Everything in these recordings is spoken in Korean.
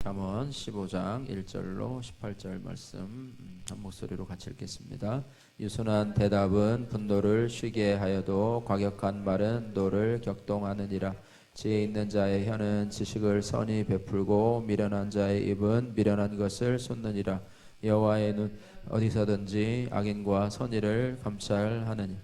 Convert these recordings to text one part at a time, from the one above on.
잠언 15장 1절로 18절 말씀 한 목소리로 같이 읽겠습니다. 유순한 대답은 분노를 쉬게 하여도 과격한 말은 노를 격동하느니라. 지혜 있는 자의 혀는 지식을 선히 베풀고 미련한 자의 입은 미련한 것을 쏟느니라. 여호와의 눈 어디서든지 악인과 선의를 감찰하느니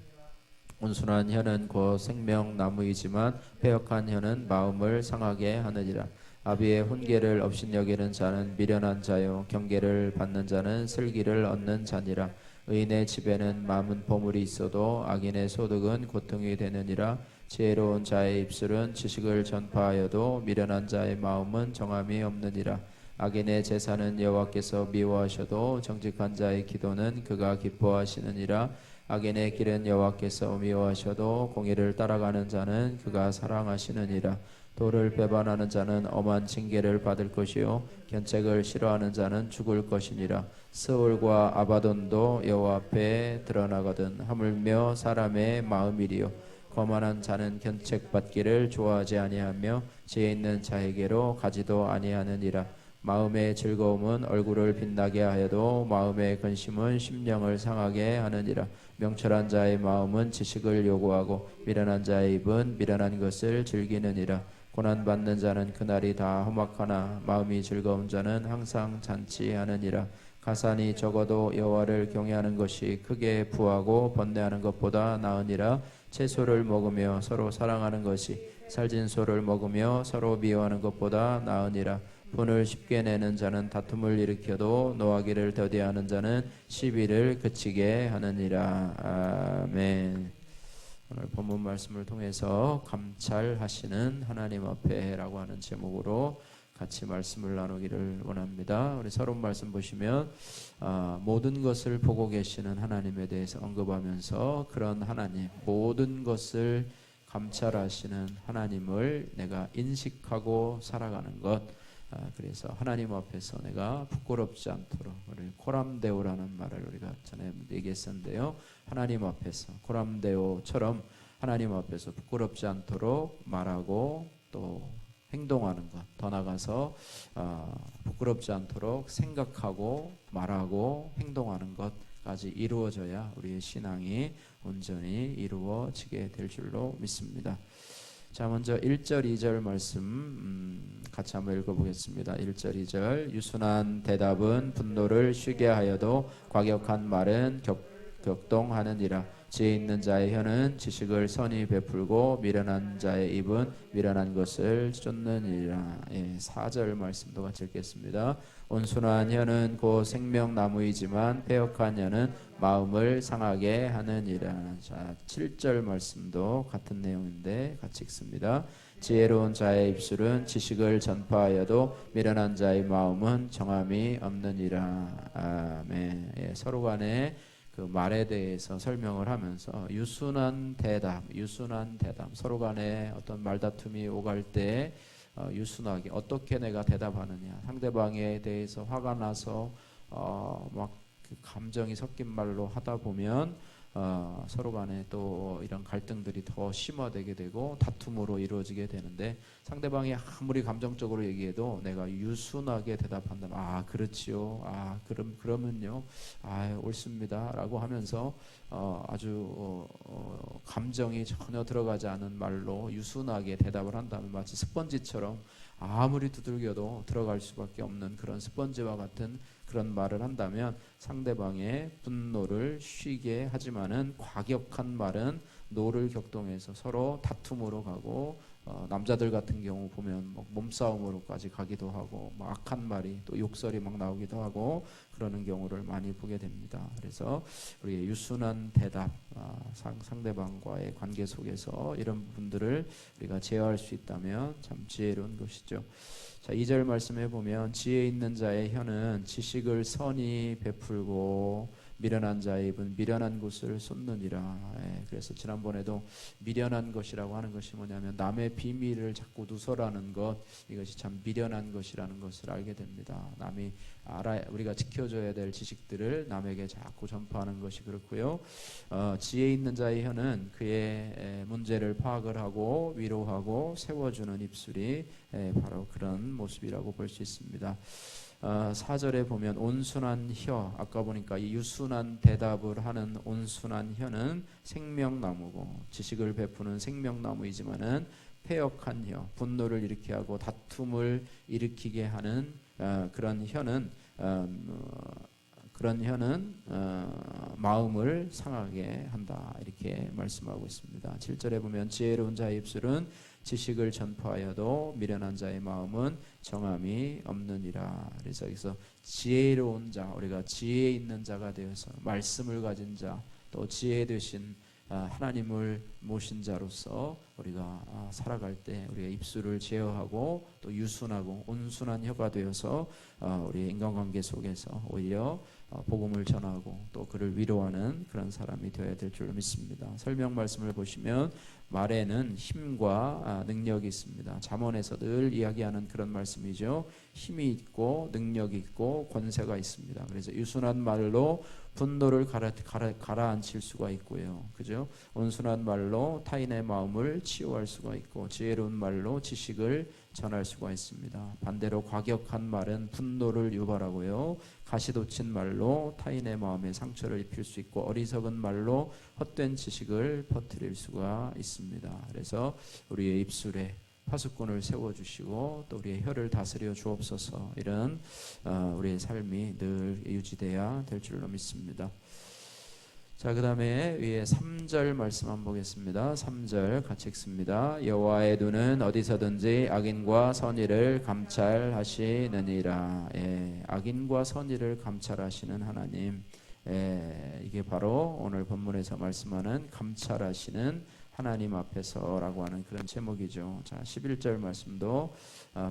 온순한 혀는 곧 생명나무이지만 패역한 혀는 마음을 상하게 하느니라. 아비의 훈계를 업신여기는 자는 미련한 자요 경계를 받는 자는 슬기를 얻는 자니라. 의인의 집에는 많은 보물이 있어도 악인의 소득은 고통이 되느니라. 지혜로운 자의 입술은 지식을 전파하여도 미련한 자의 마음은 정함이 없느니라. 악인의 제사는 여호와께서 미워하셔도 정직한 자의 기도는 그가 기뻐하시느니라. 악인의 길은 여호와께서 미워하셔도 공의를 따라가는 자는 그가 사랑하시느니라. 도를 배반하는 자는 엄한 징계를 받을 것이요 견책을 싫어하는 자는 죽을 것이니라. 스올과 아바돈도 여호와 앞에 드러나거든 하물며 사람의 마음이리요 거만한 자는 견책받기를 좋아하지 아니하며 지혜 있는 자에게로 가지도 아니하느니라. 마음의 즐거움은 얼굴을 빛나게 하여도 마음의 근심은 심령을 상하게 하느니라. 명철한 자의 마음은 지식을 요구하고 미련한 자의 입은 미련한 것을 즐기느니라. 고난받는 자는 그날이 다 험악하나 마음이 즐거운 자는 항상 잔치하느니라. 가산이 적어도 여호와를 경외하는 것이 크게 부하고 번뇌하는 것보다 나으니라. 채소를 먹으며 서로 사랑하는 것이 살진 소를 먹으며 서로 미워하는 것보다 나으니라. 분을 쉽게 내는 자는 다툼을 일으켜도 노하기를 더디하는 자는 시비를 그치게 하느니라. 아멘. 오늘 본문 말씀을 통해서 감찰하시는 하나님 앞에라고 하는 제목으로 같이 말씀을 나누기를 원합니다. 우리 서론 말씀 보시면 모든 것을 보고 계시는 하나님에 대해서 언급하면서 그런 하나님, 모든 것을 감찰하시는 하나님을 내가 인식하고 살아가는 것, 그래서 하나님 앞에서 내가 부끄럽지 않도록 우리 코람데오라는 말을 우리가 전에 얘기했었는데요. 하나님 앞에서 코람데오처럼 하나님 앞에서 부끄럽지 않도록 말하고 또 행동하는 것, 더 나아가서 부끄럽지 않도록 생각하고 말하고 행동하는 것까지 이루어져야 우리의 신앙이 온전히 이루어지게 될 줄로 믿습니다. 자, 먼저 1절, 2절 말씀 같이 한번 읽어보겠습니다. 1절, 2절. 유순한 대답은 분노를 쉬게 하여도 과격한 말은 격동하느니라. 지혜 있는 자의 혀는 지식을 선히 베풀고 미련한 자의 입은 미련한 것을 쫓느니라. 4절 말씀도 같이 읽겠습니다. 온순한 혀는 곧 생명나무이지만 패역한 혀는 마음을 상하게 하느니라. 자, 7절 말씀도 같은 내용인데 같이 읽습니다. 지혜로운 자의 입술은 지식을 전파하여도 미련한 자의 마음은 정함이 없느니라. 아멘. 서로 간에 그 말에 대해서 설명을 하면서 유순한 대답 서로 간에 어떤 말다툼이 오갈 때 유순하게 어떻게 내가 대답하느냐, 상대방에 대해서 화가 나서 막 그 감정이 섞인 말로 하다 보면 서로 간에 또 이런 갈등들이 더 심화되게 되고 다툼으로 이루어지게 되는데, 상대방이 아무리 감정적으로 얘기해도 내가 유순하게 대답한다면 그렇지요, 그러면요, 옳습니다 라고 하면서 아주 감정이 전혀 들어가지 않은 말로 유순하게 대답을 한다면 마치 스펀지처럼 아무리 두들겨도 들어갈 수밖에 없는 그런 스펀지와 같은 그런 말을 한다면 상대방의 분노를 쉬게 하지만은 과격한 말은 노를 격동해서 서로 다툼으로 가고 남자들 같은 경우 보면 몸싸움으로까지 가기도 하고 악한 말이 또 욕설이 막 나오기도 하고 그러는 경우를 많이 보게 됩니다. 그래서 우리의 유순한 대답, 상대방과의 관계 속에서 이런 부분들을 우리가 제어할 수 있다면 참 지혜로운 것이죠. 자, 2절 말씀해 보면 지혜 있는 자의 혀는 지식을 선히 베풀고 미련한 자의 입은 미련한 것을 쏟느니라. 그래서 지난번에도 미련한 것이라고 하는 것이 뭐냐면 남의 비밀을 자꾸 누설하는 것, 이것이 참 미련한 것이라는 것을 알게 됩니다. 남이 우리가 지켜줘야 될 지식들을 남에게 자꾸 전파하는 것이 그렇고요. 지혜 있는 자의 혀는 그의 문제를 파악을 하고 위로하고 세워주는 입술이 바로 그런 모습이라고 볼 수 있습니다. 4절에 보면 온순한 혀, 아까 보니까 이 유순한 대답을 하는 온순한 혀는 생명나무고, 지식을 베푸는 생명나무이지만은 패역한 혀, 분노를 일으키게 하고 다툼을 일으키게 하는 그런 혀는 마음을 상하게 한다, 이렇게 말씀하고 있습니다. 7절에 보면 지혜로운 자의 입술은 지식을 전파하여도 미련한 자의 마음은 정함이 없느니라. 그래서 여기서 지혜로운 자, 우리가 지혜 있는 자가 되어서 말씀을 가진 자, 또 지혜 되신 하나님을 모신 자로서 우리가 살아갈 때 우리가 입술을 제어하고 또 유순하고 온순한 혀가 되어서 우리의 인간관계 속에서 오히려 복음을 전하고 또 그를 위로하는 그런 사람이 되어야 될 줄 믿습니다. 설명 말씀을 보시면 말에는 힘과 능력이 있습니다. 잠언에서 늘 이야기하는 그런 말씀이죠. 힘이 있고 능력이 있고 권세가 있습니다. 그래서 유순한 말로 분노를 가라앉힐 수가 있고요. 그죠? 온순한 말로 타인의 마음을 치유할 수가 있고, 지혜로운 말로 지식을 전할 수가 있습니다. 반대로 과격한 말은 분노를 유발하고요. 가시돋친 말로 타인의 마음에 상처를 입힐 수 있고, 어리석은 말로 헛된 지식을 퍼뜨릴 수가 있습니다. 그래서 우리의 입술에 파수꾼을 세워주시고 또 우리의 혀를 다스려 주옵소서. 이런 우리의 삶이 늘 유지돼야 될 줄로 믿습니다. 자, 그 다음에 위에 3절 말씀 한번 보겠습니다. 3절 같이 읽습니다. 여호와의 눈은 어디서든지 악인과 선의를 감찰하시느니라. 악인과 선의를 감찰하시는 하나님, 이게 바로 오늘 본문에서 말씀하는 감찰하시는 하나님 앞에서라고 하는 그런 제목이죠. 자, 11절 말씀도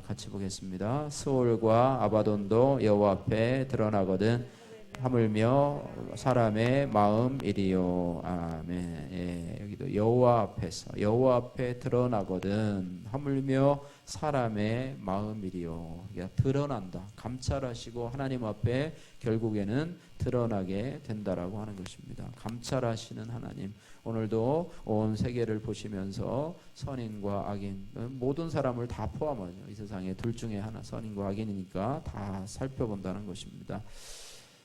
같이 보겠습니다. 스올과 아바돈도 여호와 앞에 드러나거든 하물며 사람의 마음이리요. 아멘. 여기도 여호와 앞에서, 여호와 앞에 드러나거든 하물며 사람의 마음이리요. 드러난다. 감찰하시고 하나님 앞에 결국에는 드러나게 된다라고 하는 것입니다. 감찰하시는 하나님, 오늘도 온 세계를 보시면서 선인과 악인, 모든 사람을 다 포함하죠. 이 세상에 둘 중에 하나, 선인과 악인이니까 다 살펴본다는 것입니다.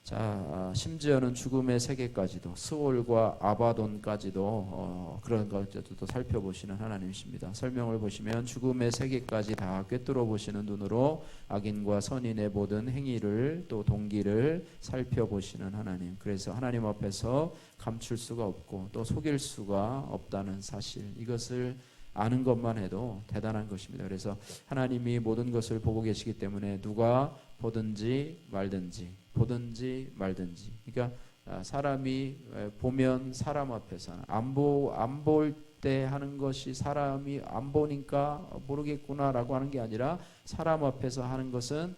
자, 심지어는 죽음의 세계까지도, 스올과 아바돈까지도 그런 것들도 살펴보시는 하나님이십니다. 설명을 보시면 죽음의 세계까지 다 꿰뚫어 보시는 눈으로 악인과 선인의 모든 행위를 또 동기를 살펴보시는 하나님. 그래서 하나님 앞에서 감출 수가 없고 또 속일 수가 없다는 사실, 이것을 아는 것만 해도 대단한 것입니다. 그래서 하나님이 모든 것을 보고 계시기 때문에 누가 보든지 말든지 그러니까 사람이 보면 사람 앞에서 안 볼 때 하는 것이 사람이 안 보니까 모르겠구나라고 하는 게 아니라 사람 앞에서 하는 것은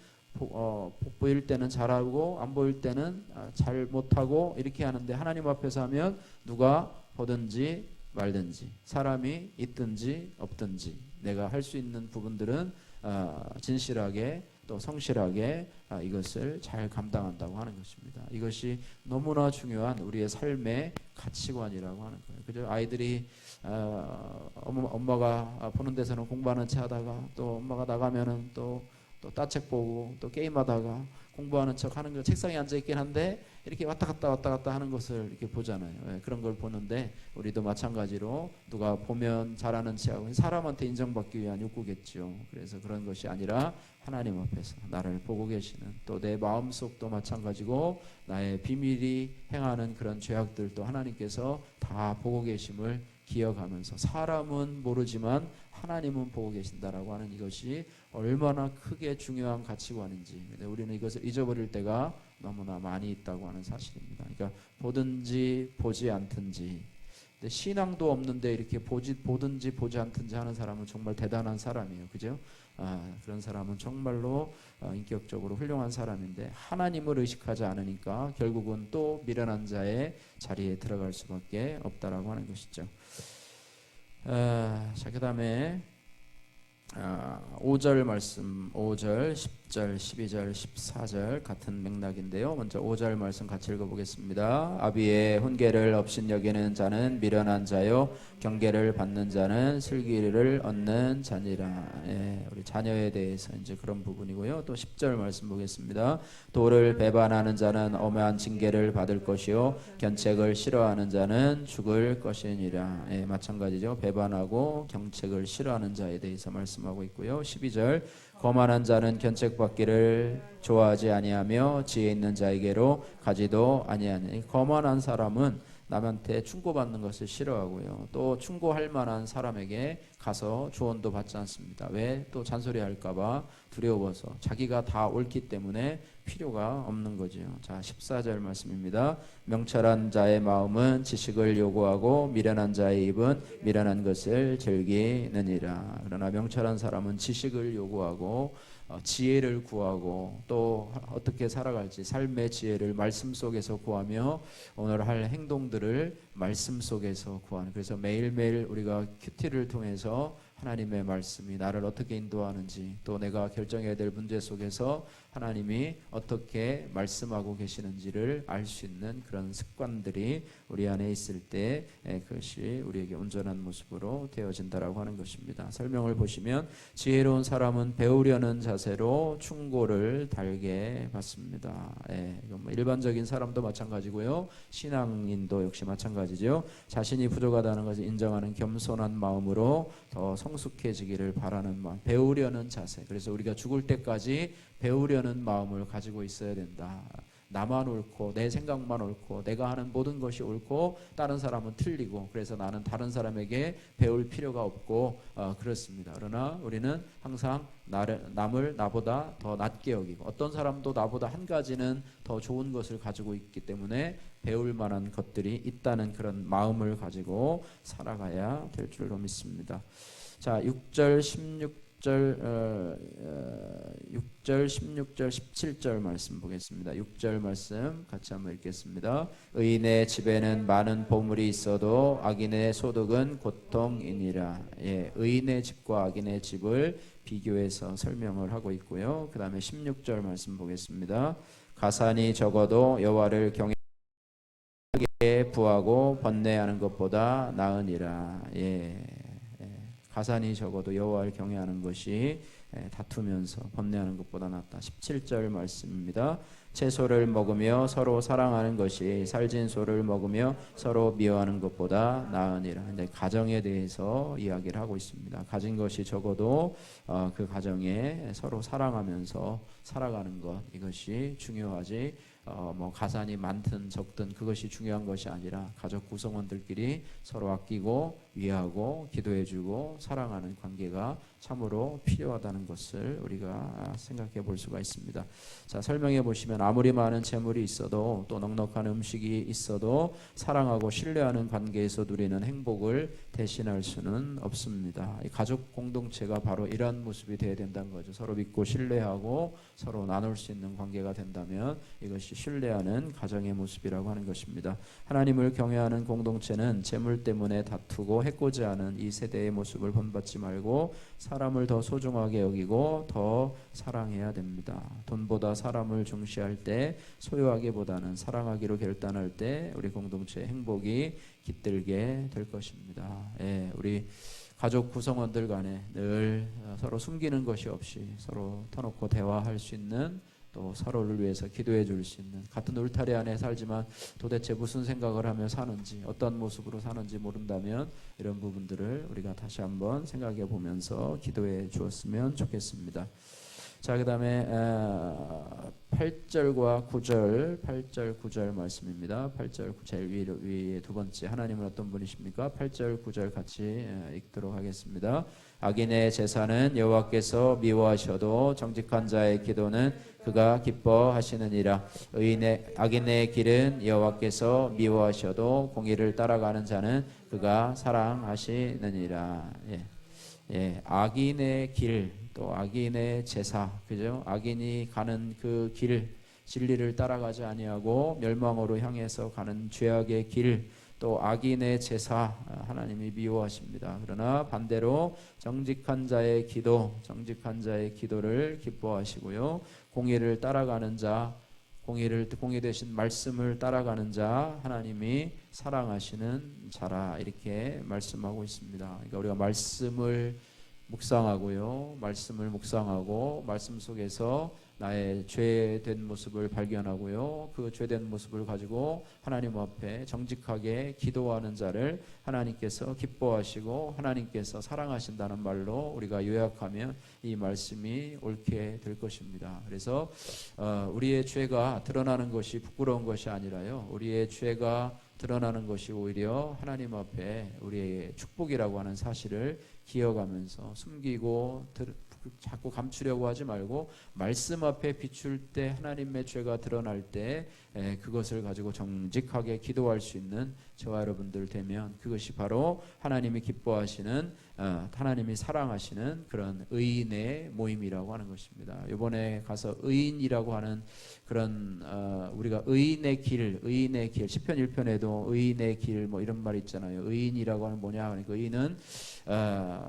보일 때는 잘하고 안 보일 때는 잘 못하고 이렇게 하는데, 하나님 앞에서 하면 누가 보든지 말든지 사람이 있든지 없든지 내가 할 수 있는 부분들은 진실하게 또 성실하게 이것을 잘 감당한다고 하는 것입니다. 이것이 너무나 중요한 우리의 삶의 가치관이라고 하는 거예요. 그죠? 아이들이 엄마가 보는 데서는 공부하는 체 하다가 또 엄마가 나가면은 또 따책 보고 또 게임하다가 공부하는 척 하는 거, 책상에 앉아 있긴 한데 이렇게 왔다 갔다 하는 것을 이렇게 보잖아요. 그런 걸 보는데 우리도 마찬가지로 누가 보면 잘하는 체하고 사람한테 인정받기 위한 욕구겠죠. 그래서 그런 것이 아니라 하나님 앞에서 나를 보고 계시는, 또 내 마음속도 마찬가지고 나의 비밀이 행하는 그런 죄악들도 하나님께서 다 보고 계심을 기억하면서, 사람은 모르지만 하나님은 보고 계신다라고 하는 이것이 얼마나 크게 중요한 가치관인지 우리는 이것을 잊어버릴 때가 너무나 많이 있다고 하는 사실입니다. 그러니까 보든지 보지 않든지 근데 신앙도 없는데 이렇게 보든지 보지 않든지 하는 사람은 정말 대단한 사람이에요. 그죠? 그런 사람은 정말로 인격적으로 훌륭한 사람인데 하나님을 의식하지 않으니까 결국은 또 미련한 자의 자리에 들어갈 수밖에 없다라고 하는 것이죠. 자, 그 다음에 5절 말씀, 5절, 10절, 12절, 14절 같은 맥락인데요. 먼저 5절 말씀 같이 읽어보겠습니다. 아비의 훈계를 업신여기는 자는 미련한 자요 경계를 받는 자는 슬기를 얻는 자니라. 예, 우리 자녀에 대해서 이제 그런 부분이고요. 또 10절 말씀 보겠습니다. 도를 배반하는 자는 엄한 징계를 받을 것이요 견책을 싫어하는 자는 죽을 것이니라. 예, 마찬가지죠. 배반하고 경책을 싫어하는 자에 대해서 말씀하고 있고요. 12절 거만한 자는 견책받기를 좋아하지 아니하며 지혜 있는 자에게로 가지도 아니하니. 거만한 사람은 남한테 충고받는 것을 싫어하고요. 또 충고할 만한 사람에게 가서 조언도 받지 않습니다. 왜? 또 잔소리할까봐 두려워서 자기가 다 옳기 때문에 필요가 없는 거죠. 자, 14절 말씀입니다. 명철한 자의 마음은 지식을 요구하고 미련한 자의 입은 미련한 것을 즐기느니라. 그러나 명철한 사람은 지식을 요구하고 지혜를 구하고 또 어떻게 살아갈지 삶의 지혜를 말씀 속에서 구하며 오늘 할 행동들을 말씀 속에서 구하는. 그래서 매일매일 우리가 큐티를 통해서 하나님의 말씀이 나를 어떻게 인도하는지 또 내가 결정해야 될 문제 속에서 하나님이 어떻게 말씀하고 계시는지를 알 수 있는 그런 습관들이 우리 안에 있을 때 그것이 우리에게 온전한 모습으로 되어진다라고 하는 것입니다. 설명을 보시면 지혜로운 사람은 배우려는 자세로 충고를 달게 받습니다. 일반적인 사람도 마찬가지고요. 신앙인도 역시 마찬가지죠. 자신이 부족하다는 것을 인정하는 겸손한 마음으로 더 성숙해지기를 바라는 마음, 배우려는 자세. 그래서 우리가 죽을 때까지 배우려는 마음을 가지고 있어야 된다. 나만 옳고 내 생각만 옳고 내가 하는 모든 것이 옳고 다른 사람은 틀리고 그래서 나는 다른 사람에게 배울 필요가 없고 그렇습니다. 그러나 우리는 항상 남을 나보다 더 낮게 여기고 어떤 사람도 나보다 한 가지는 더 좋은 것을 가지고 있기 때문에 배울 만한 것들이 있다는 그런 마음을 가지고 살아가야 될 줄로 믿습니다. 자, 6절 16절 16절 17절 말씀 보겠습니다. 6절 말씀 같이 한번 읽겠습니다. 의인의 집에는 많은 보물이 있어도 악인의 소득은 고통이니라. 예, 의인의 집과 악인의 집을 비교해서 설명을 하고 있고요. 그 다음에 16절 말씀 보겠습니다. 가산이 적어도 여호와를 경외하게 부하고 번뇌하는 것보다 나으니라. 가산이 적어도 여호와를 경외하는 것이 다투면서 번뇌하는 것보다 낫다. 17절 말씀입니다. 채소를 먹으며 서로 사랑하는 것이 살진 소를 먹으며 서로 미워하는 것보다 나으니라. 이제 가정에 대해서 이야기를 하고 있습니다. 가진 것이 적어도 그 가정에 서로 사랑하면서 살아가는 것, 이것이 중요하지. 가산이 많든 적든 그것이 중요한 것이 아니라 가족 구성원들끼리 서로 아끼고 위하고 기도해주고 사랑하는 관계가 참으로 필요하다는 것을 우리가 생각해 볼 수가 있습니다. 자, 설명해 보시면 아무리 많은 재물이 있어도 또 넉넉한 음식이 있어도 사랑하고 신뢰하는 관계에서 누리는 행복을 대신할 수는 없습니다. 이 가족 공동체가 바로 이러한 모습이 되어야 된다는 거죠. 서로 믿고 신뢰하고 서로 나눌 수 있는 관계가 된다면 이것이 신뢰하는 가정의 모습이라고 하는 것입니다. 하나님을 경외하는 공동체는 재물 때문에 다투고 해코지하는 이 세대의 모습을 본받지 말고 사람을 더 소중하게 여기고 더 사랑해야 됩니다. 돈보다 사람을 중시할 때, 소유하기보다는 사랑하기로 결단할 때 우리 공동체의 행복이 깃들게 될 것입니다. 우리 가족 구성원들 간에 늘 서로 숨기는 것이 없이 서로 터놓고 대화할 수 있는, 또 서로를 위해서 기도해 줄 수 있는, 같은 울타리 안에 살지만 도대체 무슨 생각을 하며 사는지, 어떤 모습으로 사는지 모른다면 이런 부분들을 우리가 다시 한번 생각해 보면서 기도해 주었으면 좋겠습니다. 자, 그 다음에 8절과 9절, 8절 9절 말씀입니다. 8절 9절 위에 두 번째, 하나님은 어떤 분이십니까? 8절 9절 같이 읽도록 하겠습니다. 악인의 제사는 여호와께서 미워하셔도 정직한 자의 기도는 그가 기뻐하시느니라. 악인의 길은 여호와께서 미워하셔도 공의를 따라가는 자는 그가 사랑하시느니라. 악인의 길, 또 악인의 제사, 그죠? 악인이 가는 그 길, 진리를 따라가지 아니하고 멸망으로 향해서 가는 죄악의 길, 또 악인의 제사, 하나님이 미워하십니다. 그러나 반대로 정직한 자의 기도, 정직한 자의 기도를 기뻐하시고요. 공의를 따라가는 자, 공의 되신 말씀을 따라가는 자, 하나님이 사랑하시는 자라, 이렇게 말씀하고 있습니다. 그러니까 우리가 말씀을 묵상하고요, 말씀을 묵상하고 말씀 속에서 나의 죄된 모습을 발견하고요, 그 죄된 모습을 가지고 하나님 앞에 정직하게 기도하는 자를 하나님께서 기뻐하시고 하나님께서 사랑하신다는 말로 우리가 요약하면 이 말씀이 옳게 될 것입니다. 그래서 우리의 죄가 드러나는 것이 부끄러운 것이 아니라요, 우리의 죄가 드러나는 것이 오히려 하나님 앞에 우리의 축복이라고 하는 사실을 기억하면서 숨기고 자꾸 감추려고 하지 말고 말씀 앞에 비출 때, 하나님의 죄가 드러날 때 그것을 가지고 정직하게 기도할 수 있는 저와 여러분들 되면, 그것이 바로 하나님이 기뻐하시는, 하나님이 사랑하시는 그런 의인의 모임이라고 하는 것입니다. 이번에 가서 의인이라고 하는 그런 우리가 의인의 길 시편 1편에도 의인의 길 뭐 이런 말이 있잖아요. 의인이라고 하는 뭐냐, 그러니까 의인은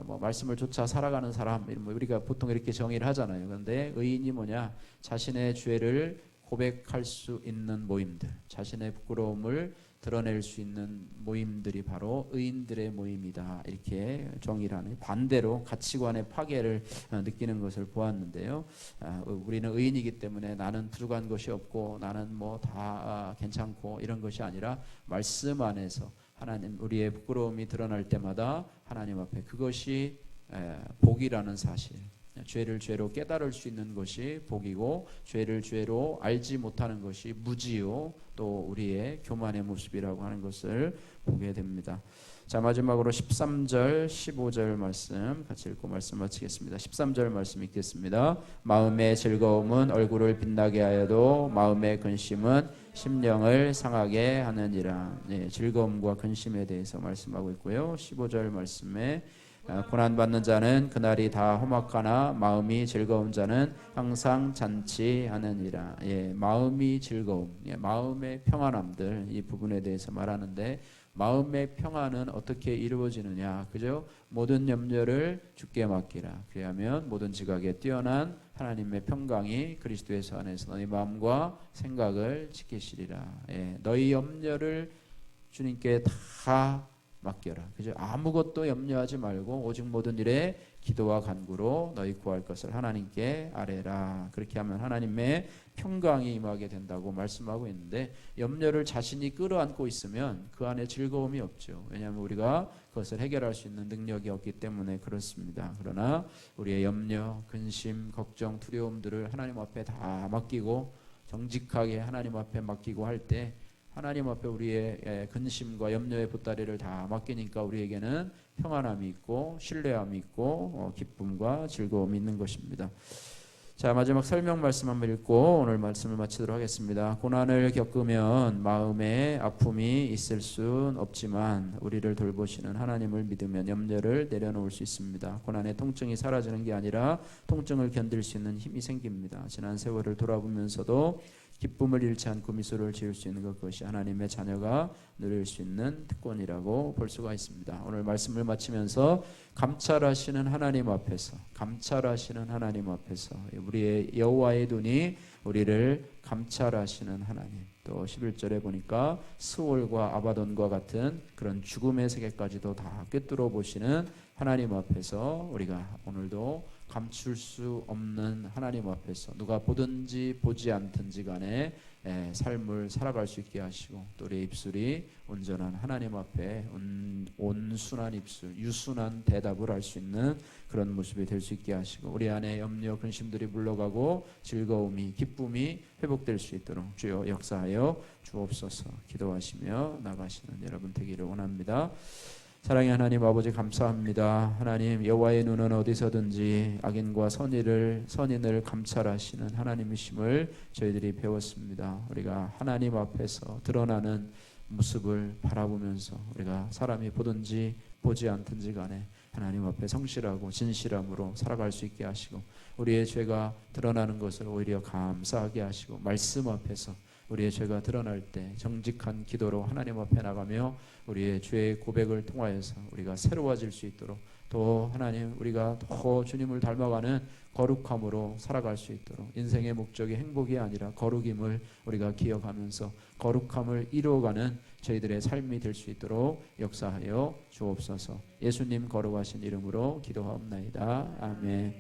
뭐 말씀을 쫓아 살아가는 사람, 뭐 우리가 보통 이렇게 정의를 하잖아요. 그런데 의인이 뭐냐, 자신의 죄를 고백할 수 있는 모임들, 자신의 부끄러움을 드러낼 수 있는 모임들이 바로 의인들의 모임이다, 이렇게 정의를 하는, 반대로 가치관의 파괴를 느끼는 것을 보았는데요. 우리는 의인이기 때문에 나는 부족한 것이 없고 나는 뭐 다 괜찮고 이런 것이 아니라 말씀 안에서 하나님, 우리의 부끄러움이 드러날 때마다 하나님 앞에 그것이 복이라는 사실, 죄를 죄로 깨달을 수 있는 것이 복이고 죄를 죄로 알지 못하는 것이 무지요, 또 우리의 교만의 모습이라고 하는 것을 보게 됩니다. 자, 마지막으로 13절 15절 말씀 같이 읽고 말씀 마치겠습니다. 13절 말씀 읽겠습니다. 마음의 즐거움은 얼굴을 빛나게 하여도 마음의 근심은 심령을 상하게 하느니라. 즐거움과 근심에 대해서 말씀하고 있고요. 15절 말씀에 고난받는 자는 그날이 다 험악하나 마음이 즐거운 자는 항상 잔치하느니라. 마음이 즐거움, 마음의 평안함들, 이 부분에 대해서 말하는데, 마음의 평안은 어떻게 이루어지느냐, 그죠? 모든 염려를 주께 맡기라. 그리하면 모든 지각에 뛰어난 하나님의 평강이 그리스도 예수 안에서 너희 마음과 생각을 지키시리라. 너희 염려를 주님께 다 맡겨라. 그죠? 아무것도 염려하지 말고 오직 모든 일에 기도와 간구로 너희 구할 것을 하나님께 아뢰라. 그렇게 하면 하나님의 평강이 임하게 된다고 말씀하고 있는데, 염려를 자신이 끌어안고 있으면 그 안에 즐거움이 없죠. 왜냐하면 우리가 그것을 해결할 수 있는 능력이 없기 때문에 그렇습니다. 그러나 우리의 염려, 근심, 걱정, 두려움들을 하나님 앞에 다 맡기고 정직하게 하나님 앞에 맡기고 할 때, 하나님 앞에 우리의 근심과 염려의 보따리를 다 맡기니까 우리에게는 평안함이 있고 신뢰함이 있고 기쁨과 즐거움이 있는 것입니다. 자, 마지막 설명 말씀 한번 읽고 오늘 말씀을 마치도록 하겠습니다. 고난을 겪으면 마음에 아픔이 있을 순 없지만 우리를 돌보시는 하나님을 믿으면 염려를 내려놓을 수 있습니다. 고난의 통증이 사라지는 게 아니라 통증을 견딜 수 있는 힘이 생깁니다. 지난 세월을 돌아보면서도 기쁨을 잃지 않고 미소를 지을 수 있는 그것이 하나님의 자녀가 누릴 수 있는 특권이라고 볼 수가 있습니다. 오늘 말씀을 마치면서 감찰하시는 하나님 앞에서, 감찰하시는 하나님 앞에서 우리의 여호와의 눈이 우리를 감찰하시는 하나님, 또 11절에 보니까 스올과 아바돈과 같은 그런 죽음의 세계까지도 다 꿰뚫어 보시는 하나님 앞에서 우리가 오늘도 감출 수 없는 하나님 앞에서 누가 보든지 보지 않든지 간에 삶을 살아갈 수 있게 하시고, 또 우리의 입술이 온전한 하나님 앞에 온순한 입술, 유순한 대답을 할 수 있는 그런 모습이 될 수 있게 하시고, 우리 안에 염려, 근심들이 물러가고 즐거움이, 기쁨이 회복될 수 있도록 주여 역사하여 주옵소서. 기도하시며 나가시는 여러분 되기를 원합니다. 사랑의 하나님 아버지 감사합니다. 하나님 여호와의 눈은 어디서든지 악인과 선인을 감찰하시는 하나님이심을 저희들이 배웠습니다. 우리가 하나님 앞에서 드러나는 모습을 바라보면서 우리가 사람이 보든지 보지 않든지 간에 하나님 앞에 성실하고 진실함으로 살아갈 수 있게 하시고 우리의 죄가 드러나는 것을 오히려 감사하게 하시고 말씀 앞에서 우리의 죄가 드러날 때 정직한 기도로 하나님 앞에 나가며 우리의 죄의 고백을 통하여서 우리가 새로워질 수 있도록 또 하나님 우리가 더 주님을 닮아가는 거룩함으로 살아갈 수 있도록 인생의 목적이 행복이 아니라 거룩임을 우리가 기억하면서 거룩함을 이루어가는 저희들의 삶이 될 수 있도록 역사하여 주옵소서. 예수님 거룩하신 이름으로 기도하옵나이다. 아멘.